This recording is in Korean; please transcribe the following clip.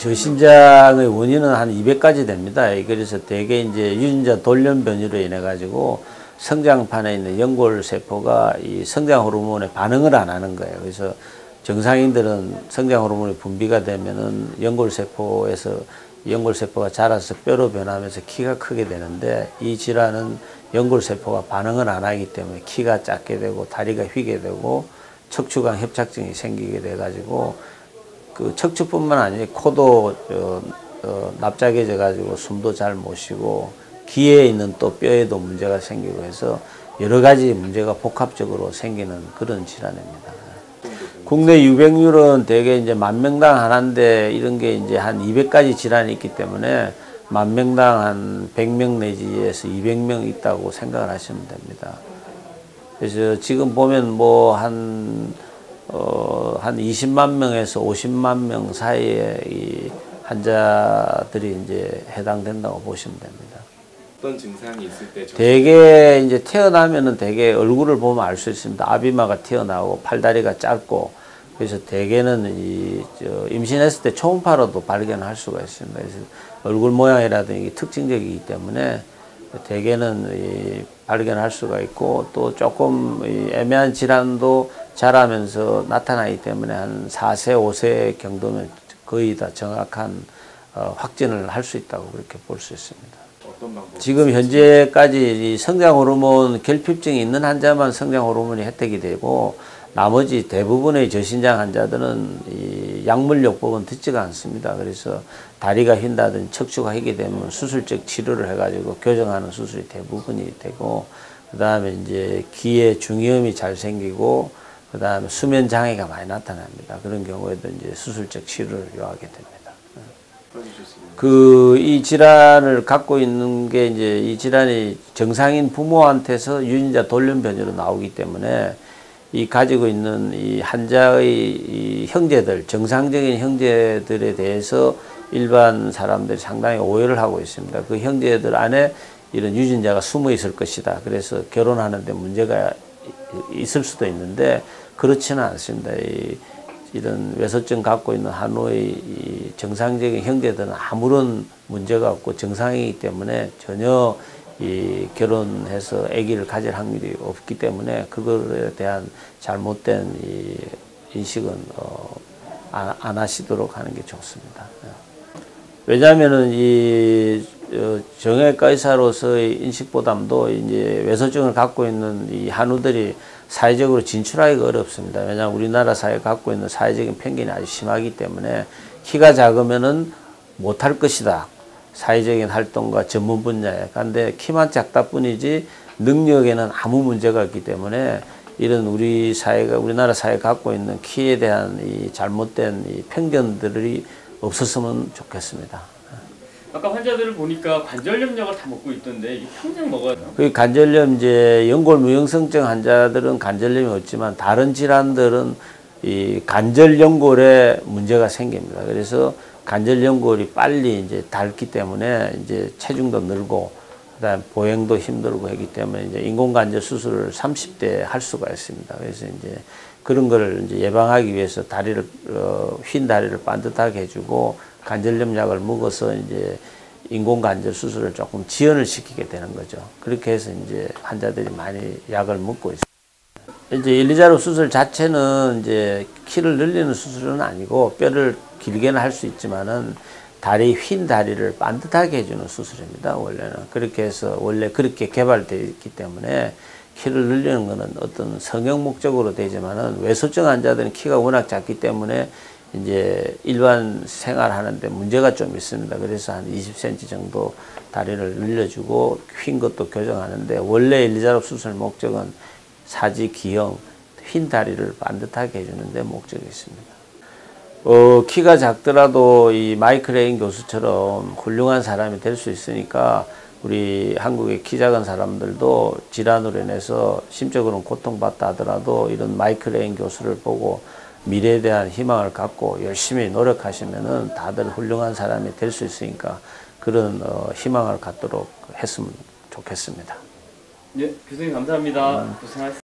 저신장의 원인은 한 200가지 됩니다. 그래서 대개 이제 유전자 돌연 변이로 인해 가지고 성장판에 있는 연골세포가 이 성장 호르몬에 반응을 안 하는 거예요. 그래서 정상인들은 성장 호르몬이 분비가 되면은 연골세포가 자라서 뼈로 변하면서 키가 크게 되는데, 이 질환은 연골세포가 반응을 안 하기 때문에 키가 작게 되고 다리가 휘게 되고 척추관 협착증이 생기게 돼 가지고 그 척추뿐만 아니라 코도 납작해져 가지고 숨도 잘 못 쉬고 귀에 있는 또 뼈에도 문제가 생기고 해서 여러 가지 문제가 복합적으로 생기는 그런 질환입니다. 국내 유병률은 대개 이제 만 명당 하나인데, 이런 게 이제 한 200가지 질환이 있기 때문에 만 명당 한 100명 내지에서 200명 있다고 생각을 하시면 됩니다. 그래서 지금 보면 뭐 한 20만 명에서 50만 명 사이에 이 환자들이 이제 해당된다고 보시면 됩니다. 어떤 증상이 있을 때 대개 이제 태어나면은 대개 얼굴을 보면 알 수 있습니다. 아비마가 튀어나오고 팔다리가 짧고, 그래서 대개는 임신했을 때 초음파로도 발견할 수가 있습니다. 그래서 얼굴 모양이라든지 특징적이기 때문에 대개는 발견할 수가 있고, 또 조금 애매한 질환도 자라면서 나타나기 때문에 한 4세, 5세 정도면 거의 다 정확한 확진을 할 수 있다고 그렇게 볼 수 있습니다. 지금 현재까지 성장 호르몬 결핍증이 있는 환자만 성장 호르몬이 혜택이 되고, 나머지 대부분의 저신장 환자들은 이 약물요법은 듣지가 않습니다. 그래서 다리가 휜다든지 척추가 휘게 되면 수술적 치료를 해가지고 교정하는 수술이 대부분이 되고, 그 다음에 이제 귀에 중이염이 잘 생기고, 그 다음에 수면 장애가 많이 나타납니다. 그런 경우에도 이제 수술적 치료를 요하게 됩니다. 이 질환을 갖고 있는 게 이제 이 질환이 정상인 부모한테서 유전자 돌연 변이로 나오기 때문에 이 가지고 있는 이 환자의 이 형제들, 정상적인 형제들에 대해서 일반 사람들이 상당히 오해를 하고 있습니다. 그 형제들 안에 이런 유전자가 숨어 있을 것이다. 그래서 결혼하는데 문제가 있을 수도 있는데 그렇지는 않습니다. 이런 외소증 갖고 있는 한우의 이 정상적인 형제들은 아무런 문제가 없고 정상이기 때문에 전혀 결혼해서 아기를 가질 확률이 없기 때문에 그거에 대한 잘못된 인식은 안 하시도록 하는 게 좋습니다. 왜냐하면은 정형외과 의사로서의 인식보담도 이제 외소증을 갖고 있는 이 한우들이 사회적으로 진출하기가 어렵습니다. 왜냐하면 우리나라 사회가 갖고 있는 사회적인 편견이 아주 심하기 때문에 키가 작으면은 못할 것이다. 사회적인 활동과 전문 분야에. 그런데 키만 작다 뿐이지 능력에는 아무 문제가 없기 때문에 이런 우리나라 사회가 갖고 있는 키에 대한 이 잘못된 이 편견들이 없었으면 좋겠습니다. 아까 환자들을 보니까 관절염약을 다 먹고 있던데 이게 평생 먹어야 돼요? 그 관절염 연골 무형성증 환자들은 관절염이 없지만 다른 질환들은 이 관절연골에 문제가 생깁니다. 그래서 관절연골이 빨리 이제 닳기 때문에 이제 체중도 늘고 그다음 보행도 힘들고 하기 때문에 이제 인공관절 수술을 30대에 할 수가 있습니다. 그래서 이제 그런 거를 이제 예방하기 위해서 휜 다리를 반듯하게 해주고 관절염 약을 먹어서 이제 인공관절 수술을 조금 지연을 시키게 되는 거죠. 그렇게 해서 이제 환자들이 많이 약을 먹고 있습니다. 이제 일리자루 수술 자체는 이제 키를 늘리는 수술은 아니고 뼈를 길게는 할 수 있지만은 휜 다리를 반듯하게 해주는 수술입니다. 원래는 그렇게 해서 원래 그렇게 개발되어 있기 때문에 키를 늘리는 것은 어떤 성형 목적으로 되지만은 외소증 환자들은 키가 워낙 작기 때문에 이제 일반 생활하는데 문제가 좀 있습니다. 그래서 한 20cm 정도 다리를 늘려주고 휜 것도 교정하는데 원래 일리자루 수술 목적은 사지 기형 휜 다리를 반듯하게 해주는 데 목적이 있습니다. 키가 작더라도 이 마이클 레인 교수처럼 훌륭한 사람이 될 수 있으니까 우리 한국의 키 작은 사람들도 질환으로 인해서 심적으로는 고통받다 하더라도 이런 마이클 레인 교수를 보고 미래에 대한 희망을 갖고 열심히 노력하시면은 다들 훌륭한 사람이 될 수 있으니까 그런 희망을 갖도록 했으면 좋겠습니다. 예, 교수님 감사합니다. 고생하셨습니다.